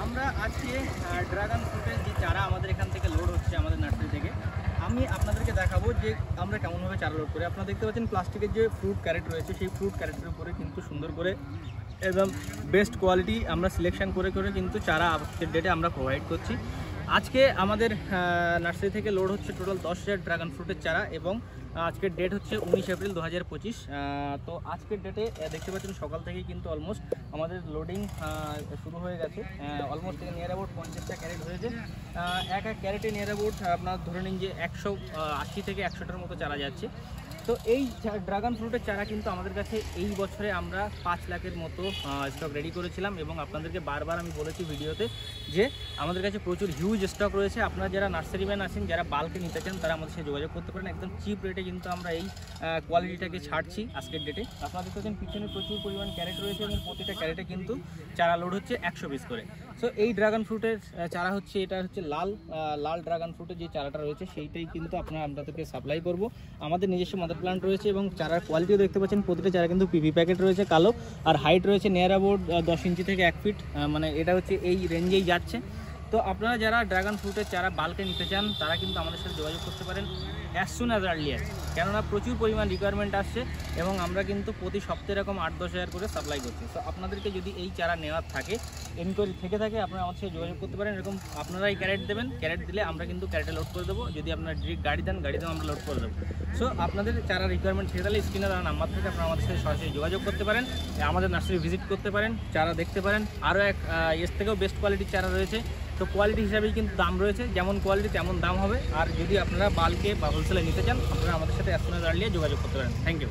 আমরা আজকে ড্রাগন ফ্রুটের যে চারা আমাদের এখান থেকে লোড হচ্ছে আমাদের নার্সারি থেকে, আমি আপনাদেরকে দেখাবো যে আমরা কেমনভাবে চারা লোড করি। আপনারা দেখতে পাচ্ছেন প্লাস্টিকের যে ফ্রুট ক্যারেট রয়েছে, সেই ফ্রুট ক্যারেটের উপরে কিন্তু সুন্দর করে একদম বেস্ট কোয়ালিটি আমরা সিলেকশন করে করে কিন্তু চারা আজকের ডেটে আমরা প্রোভাইড করছি। আজকে আমাদের নার্সারি থেকে লোড হচ্ছে টোটাল 10,000 ড্রাগন ফ্রুটের চারা এবং আজকের ডেট হচ্ছে 19 এপ্রিল 2025। তো আজকের ডেটে দেখতে পাচ্ছেন সকাল থেকেই কিন্তু অলমোস্ট আমাদের লোডিং শুরু হয়ে গেছে। অলমোস্ট নিয়ার অ্যাবাউট 50টা ক্যারেট হয়েছে। এক ক্যারেটে নিয়ার অ্যাবাউট আপনার ধরে নিন যে 180 থেকে 100টার মতো চারা যাচ্ছে। তো এই ড্রাগন ফ্রুটের চারা কিন্তু আমাদের কাছে এই বছরে আমরা 5 লাখের মতো স্টক রেডি করেছিলাম এবং আপনাদেরকে বারবার আমি বলেছি ভিডিওতে যে আমাদের কাছে প্রচুর হিউজ স্টক রয়েছে। আপনারা যারা নার্সারি ম্যান আছেন, যারা বাল্কে নিতে চান, তারা আমাদের সাথে যোগাযোগ করতে পারেন। একদম চিপ রেটে কিন্তু আমরা এই কোয়ালিটিটাকে ছাড়ছি আজকের ডেটে। আপনারা দেখতে পাচ্ছেন পিছনে প্রচুর পরিমাণ ক্যারেট রয়েছে এবং প্রতিটা ক্যারেটে কিন্তু চারা লোড হচ্ছে 100 পিস করে। সো এই ড্রাগন ফ্রুটের চারা হচ্ছে, এটা হচ্ছে লাল ড্রাগন ফ্রুটের যে চারাটা রয়েছে সেইটাই কিন্তু আপনাদেরকে সাপ্লাই করব। আমাদের নিজস্ব মাদার প্লান্ট রয়েছে এবং চারার কোয়ালিটিও দেখতে পাচ্ছেন, প্রতিটা চারা কিন্তু পিপি প্যাকেট রয়েছে কালো, আর হাইট রয়েছে নিয়ার অ্যাবাউট 10 ইঞ্চি থেকে 1 ফিট, মানে এটা হচ্ছে এই রেঞ্জেই যাচ্ছে। তো আপনারা যারা ড্রাগন ফ্রুটের চারা বাল্কে নিতে চান, তারা কিন্তু আমাদের সাথে যোগাযোগ করতে পারেন অ্যাজ সুন অ্যাজ আর্লিয়ার, কেননা প্রচুর পরিমাণ রিকোয়ারমেন্ট আসছে এবং আমরা কিন্তু প্রতি সপ্তাহে এরকম 8-10 হাজার করে সাপ্লাই করছি। তো আপনাদেরকে যদি এই চারা নেওয়ার থাকে, এনকোয়ারি থেকে থাকে, আপনারা আমার সাথে যোগাযোগ করতে পারেন। এরকম আপনারাই ক্যারেট দেবেন, ক্যারেট দিলে আমরা কিন্তু ক্যারেটে লোড করে দেবো। যদি আপনারা ডিরেক্ট গাড়ি দেন, গাড়িতেও আমরা লোড করে দেবো। সো আপনাদের চারা রিকোয়ারমেন্ট থেকে তাহলে স্ক্রিনে দেওয়া নাম্বার থেকে আপনারা আমাদের সাথে সরাসরি যোগাযোগ করতে পারেন, আমাদের নার্সারি ভিজিট করতে পারেন, চারা দেখতে পারেন। আরও এর থেকেও বেস্ট কোয়ালিটির চারা রয়েছে। তো কোয়ালিটি হিসাবেই কিন্তু দাম রয়েছে, যেমন কোয়ালিটি তেমন দাম হবে। আর যদি আপনারা বাল্কে বা হোলসেলে নিতে চান, আপনারা আমাদের সাথে অ্যাজ সুন অ্যাজ আর্লি যোগাযোগ করতে পারেন। Thank you.